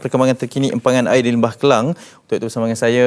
Perkembangan terkini empangan air di Lembah Kelang. Untuk itu bersama dengan saya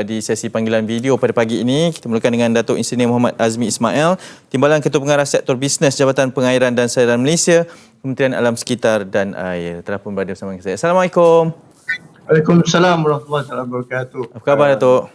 di sesi panggilan video pada pagi ini, kita mulakan dengan Datuk Engineer Muhammad Azmi Ismail, Timbalan Ketua Pengarah Sektor Bisnes Jabatan Pengairan dan Saluran Malaysia, Kementerian Alam Sekitar dan Air. Telah pun berada bersama dengan saya. Assalamualaikum. Waalaikumsalam warahmatullahi wabarakatuh. Apa khabar, Datuk?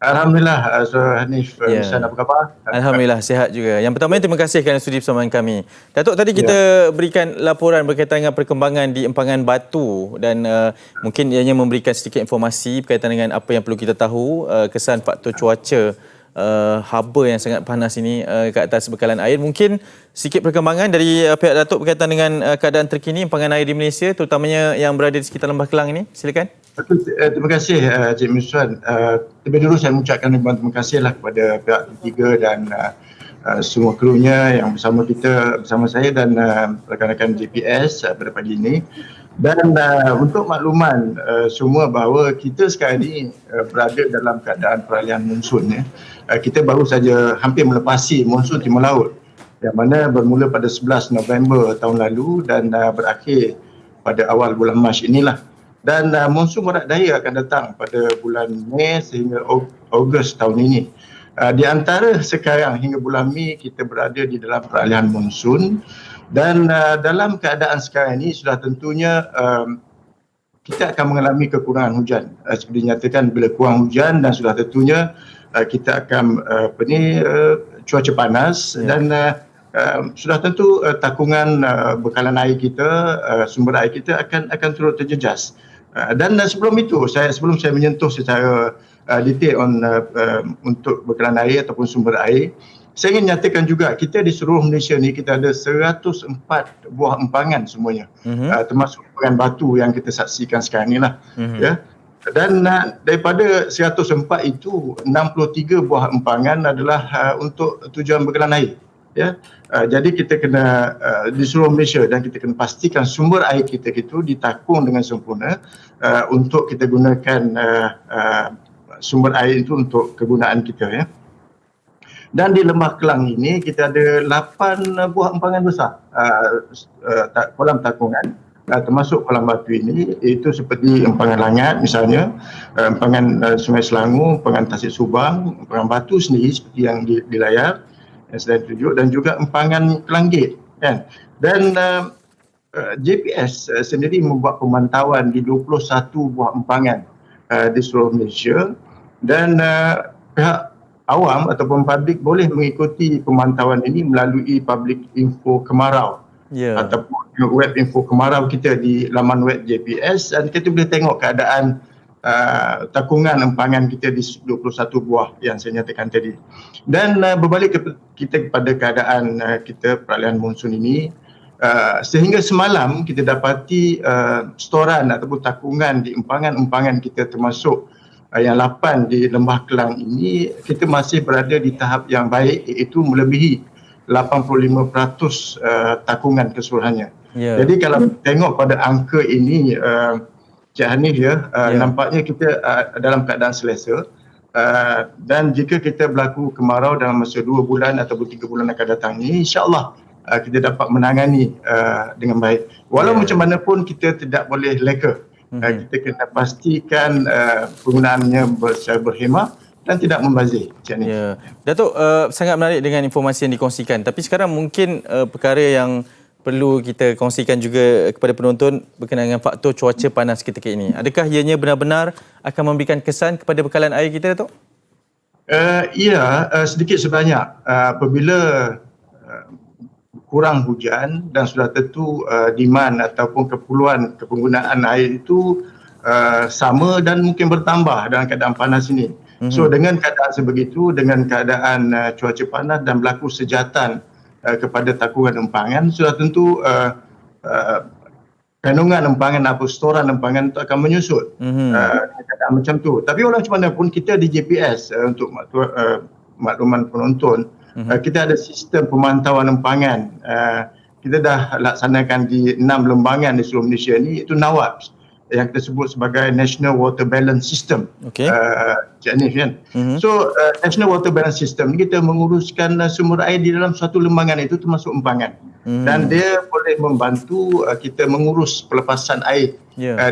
Alhamdulillah, Hanif. Mishan, apa khabar? Alhamdulillah, sihat juga. Yang pertama, terima kasih kerana sudi bersama dengan kami. Datuk, tadi kita berikan laporan berkaitan dengan perkembangan di empangan batu dan mungkin ianya memberikan sedikit informasi berkaitan dengan apa yang perlu kita tahu, kesan faktor cuaca haba yang sangat panas ini ke atas bekalan air. Mungkin sedikit perkembangan dari pihak Datuk berkaitan dengan keadaan terkini empangan air di Malaysia, terutamanya yang berada di sekitar Lembah Kelang ini. Silakan. Terima kasih Cik Miswan. Terlebih dulu saya mengucapkan terima kasihlah kepada pihak ketiga dan semua krunya yang bersama saya dan rakan-rakan JPS pada pagi ini. Dan untuk makluman semua bahawa kita sekarang ini berada dalam keadaan peralihan monsun. Kita baru saja hampir melepasi monsun timur laut yang mana bermula pada 11 November tahun lalu dan berakhir pada awal bulan Mac inilah. Dan monsun barat daya akan datang pada bulan Mei sehingga Ogos tahun ini. Di antara sekarang hingga bulan Mei kita berada di dalam peralihan monsun dan dalam keadaan sekarang ini sudah tentunya kita akan mengalami kekurangan hujan. Seperti dinyatakan bila kurang hujan dan sudah tentunya kita akan cuaca panas dan sudah tentu takungan bekalan air kita, sumber air kita akan turut terjejas. Dan sebelum saya menyentuh secara detail untuk bekalan air ataupun sumber air, saya ingin nyatakan juga kita di seluruh Malaysia ni kita ada 104 buah empangan semuanya, termasuk empangan batu yang kita saksikan sekarang ni lah. Ya. Dan daripada 104 itu 63 buah empangan adalah untuk tujuan bekalan air. Ya, jadi kita kena di seluruh Malaysia dan kita kena pastikan sumber air kita itu ditakung dengan sempurna untuk kita gunakan sumber air itu untuk kegunaan kita. Ya. Dan di Lembah Kelang ini kita ada 8 buah empangan besar kolam takungan, termasuk kolam batu ini, iaitu seperti empangan Langat misalnya, empangan Sungai Selangor, empangan Tasik Subang, empangan batu sendiri seperti yang di layar yang sedang tunjuk, dan juga empangan Kelanggit, kan. Dan JPS sendiri membuat pemantauan di 21 buah empangan di seluruh Malaysia, dan pihak awam ataupun publik boleh mengikuti pemantauan ini melalui public info kemarau ataupun web info kemarau kita di laman web JPS, dan kita boleh tengok keadaan takungan empangan kita di 21 buah yang saya nyatakan tadi. Dan berbalik kita kepada keadaan kita peralihan monsun ini, sehingga semalam kita dapati storan ataupun takungan di empangan-empangan kita termasuk yang 8 di Lembah Kelang ini, kita masih berada di tahap yang baik, iaitu melebihi 85% takungan keseluruhannya. Jadi kalau tengok pada angka ini Cik Hanif, nampaknya kita dalam keadaan selesa, dan jika kita berlaku kemarau dalam masa 2 bulan ataupun 3 bulan akan datang ini, insyaAllah kita dapat menangani dengan baik. Walau macam mana pun kita tidak boleh leka. Kita kena pastikan penggunaannya secara berhemah dan tidak membazir. Datuk, sangat menarik dengan informasi yang dikongsikan. Tapi sekarang mungkin perkara yang perlu kita kongsikan juga kepada penonton berkenaan dengan faktor cuaca panas ketika ini. Adakah ianya benar-benar akan memberikan kesan kepada bekalan air kita, Datuk? Ya, sedikit sebanyak. Apabila kurang hujan dan sudah tentu demand ataupun keperluan kepenggunaan air itu sama dan mungkin bertambah dalam keadaan panas ini. So dengan keadaan sebegitu, dengan keadaan cuaca panas dan berlaku sejatan kepada takungan empangan, sudah tentu kandungan empangan atau storan empangan itu akan menyusut keadaan macam tu. Tapi walau macam mana pun kita di JPS untuk makluman penonton, kita ada sistem pemantauan empangan. Kita dah laksanakan di 6 lembangan di seluruh Malaysia ni, itu NAWAPS. yang kita sebut sebagai National Water Balance System. Okey. Cik Hanif kan. So National Water Balance System ni kita menguruskan sumber air di dalam suatu lembangan itu termasuk empangan. Dan dia boleh membantu kita mengurus pelepasan air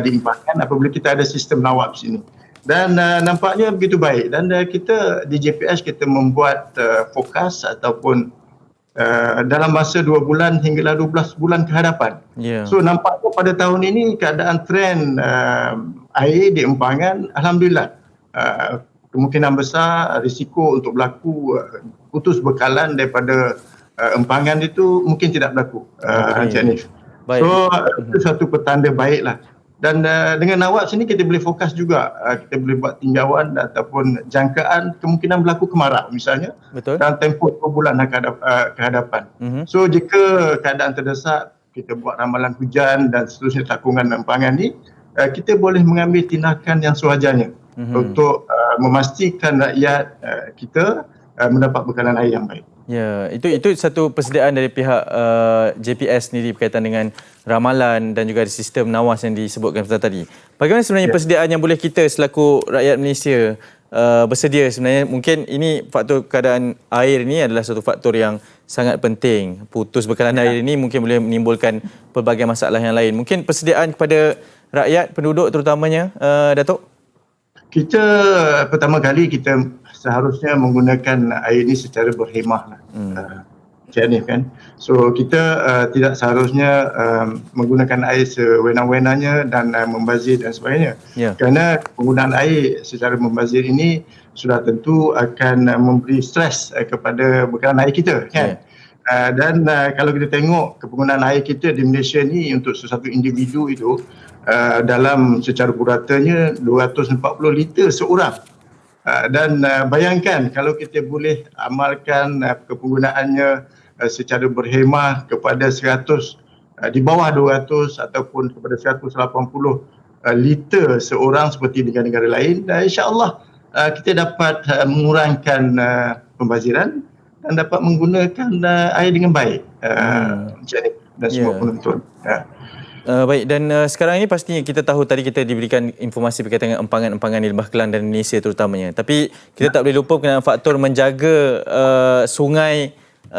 di empangan apabila kita ada sistem NAWAP sini. Dan nampaknya begitu baik. Dan kita di JPS kita membuat fokus ataupun dalam masa 2 bulan hinggalah 12 bulan ke hadapan. So nampaknya pada tahun ini keadaan trend air di empangan alhamdulillah kemungkinan besar risiko untuk berlaku putus bekalan daripada empangan itu mungkin tidak berlaku. Encik Hanif. So itu satu petanda baiklah. Dan dengan NAWAP sini kita boleh fokus juga, kita boleh buat tinjauan ataupun jangkaan kemungkinan berlaku kemarau misalnya. Betul. Dalam tempoh 2 bulan ke hadapan. So jika keadaan terdesak, kita buat ramalan hujan dan seterusnya takungan empangan ni, kita boleh mengambil tindakan yang sewajarnya untuk memastikan rakyat kita mendapat bekalan air yang baik. Ya, itu satu persediaan dari pihak JPS sendiri berkaitan dengan ramalan dan juga sistem NAWAS yang disebutkan tadi. Bagaimana sebenarnya persediaan yang boleh kita selaku rakyat Malaysia bersedia sebenarnya? Mungkin ini faktor keadaan air ini adalah satu faktor yang sangat penting. Putus bekalan air ini mungkin boleh menimbulkan pelbagai masalah yang lain. Mungkin persediaan kepada rakyat, penduduk terutamanya, Datuk? Kita pertama kali kita seharusnya menggunakan air ini secara berhemah lah. Cik Hanif kan. So kita tidak seharusnya menggunakan air sewenang-wenangnya dan membazir dan sebagainya. Kerana penggunaan air secara membazir ini sudah tentu akan memberi stres kepada bekalan air kita kan. Dan kalau kita tengok penggunaan air kita di Malaysia ni untuk sesuatu individu itu dalam secara puratanya 240 liter seorang. Dan bayangkan kalau kita boleh amalkan penggunaannya secara berhemah kepada 100 di bawah 200 ataupun kepada 180 liter seorang seperti negara-negara lain, insya-Allah kita dapat mengurangkan pembaziran dan dapat menggunakan air dengan baik. Macam ni dan semua penonton. Baik, dan sekarang ini pastinya kita tahu tadi kita diberikan informasi berkaitan dengan empangan-empangan di Lembah Kelang dan Indonesia terutamanya. Tapi kita tak boleh lupa berkenaan faktor menjaga sungai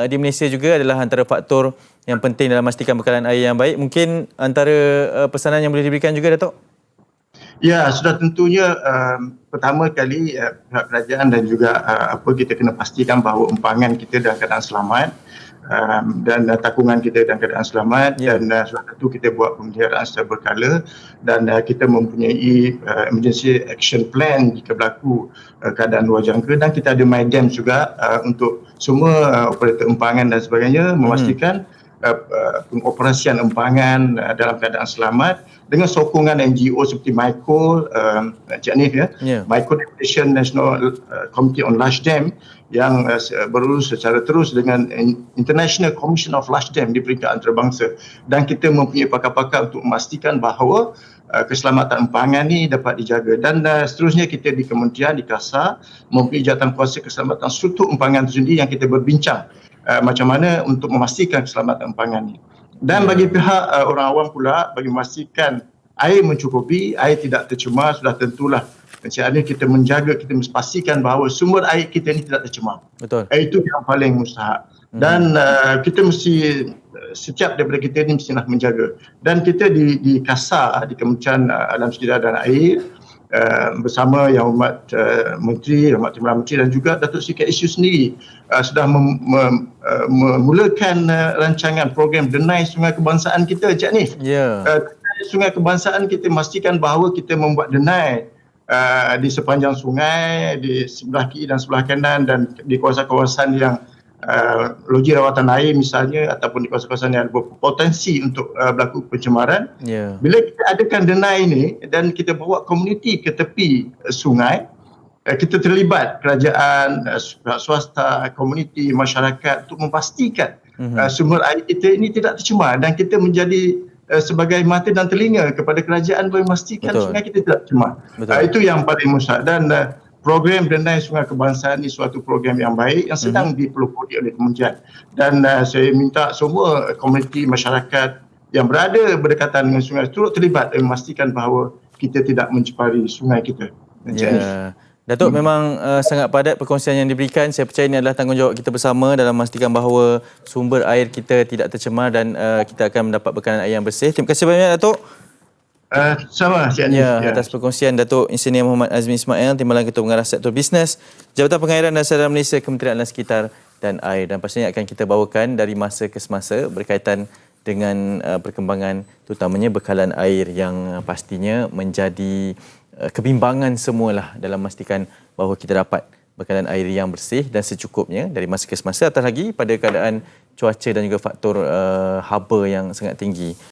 di Malaysia juga adalah antara faktor yang penting dalam memastikan bekalan air yang baik. Mungkin antara pesanan yang boleh diberikan juga, Datuk? Ya, sudah tentunya pertama kali pihak kerajaan dan juga kita kena pastikan bahawa empangan kita dalam keadaan selamat. Dan takungan kita dalam keadaan selamat dan sudah tentu kita buat pemeliharaan secara berkala dan kita mempunyai emergency action plan jika berlaku keadaan luar jangka dan kita ada MyDam juga untuk semua operator empangan dan sebagainya memastikan pengoperasian empangan dalam keadaan selamat dengan sokongan NGO seperti MYCO, Cik Hanif MYCO Deputation National Committee on Large Dam yang berurus secara terus dengan International Commission of Large Dam di peringkat antarabangsa dan kita mempunyai pakar-pakar untuk memastikan bahawa keselamatan empangan ni dapat dijaga dan seterusnya kita di Kementerian di KASA mempunyai jawatankuasa keselamatan struktur empangan itu sendiri yang kita berbincang macam mana untuk memastikan keselamatan empangan ni. Dan bagi pihak orang awam pula bagi memastikan air mencukupi, air tidak tercemar, sudah tentulah Encik Hanif kita menjaga, kita memastikan bahawa sumber air kita ni tidak tercemar. Betul. Itu yang paling mustahak. Dan kita mesti setiap daripada kita ni mestilah menjaga. Dan kita di KASA, di Kementerian Alam Sekitar dan Air bersama Yang Hormat Menteri, Yang Hormat Timbalan Menteri dan juga Datuk Seri KSU sendiri sudah memulakan rancangan program Denai Sungai Kebangsaan kita, Encik Hanif. Sungai Kebangsaan kita memastikan bahawa kita membuat denai di sepanjang sungai, di sebelah kiri dan sebelah kanan dan di kawasan-kawasan yang loji rawatan air misalnya ataupun di kawasan-kawasan yang berpotensi untuk berlaku pencemaran. Bila kita adakan denai ini dan kita bawa komuniti ke tepi sungai, kita terlibat kerajaan, swasta, komuniti, masyarakat untuk memastikan sumber air kita ini tidak tercemar dan kita menjadi sebagai mata dan telinga kepada kerajaan bagi memastikan sungai kita tidak tercemar. Itu yang paling mustahak dan program Denai Sungai Kebangsaan ini suatu program yang baik yang sedang dipelopori oleh Kementerian dan saya minta semua komuniti masyarakat yang berada berdekatan dengan sungai turut terlibat dan memastikan bahawa kita tidak mencemari sungai kita. Ya. Datuk, memang sangat padat perkongsian yang diberikan. Saya percaya ini adalah tanggungjawab kita bersama dalam memastikan bahawa sumber air kita tidak tercemar dan kita akan mendapat bekalan air yang bersih. Terima kasih banyak, Datuk. Sama, Cik Anis. Atas perkongsian Datuk Engineer Muhammad Azmi Ismail, Timbalan Ketua Pengarah Sektor Bisnes, Jabatan Pengairan dan Saluran Malaysia, Kementerian Alam Sekitar dan Air. Dan pastinya akan kita bawakan dari masa ke semasa berkaitan dengan perkembangan terutamanya bekalan air yang pastinya menjadi kebimbangan semualah dalam memastikan bahawa kita dapat bekalan air yang bersih dan secukupnya dari masa ke semasa, atas lagi pada keadaan cuaca dan juga faktor haba yang sangat tinggi.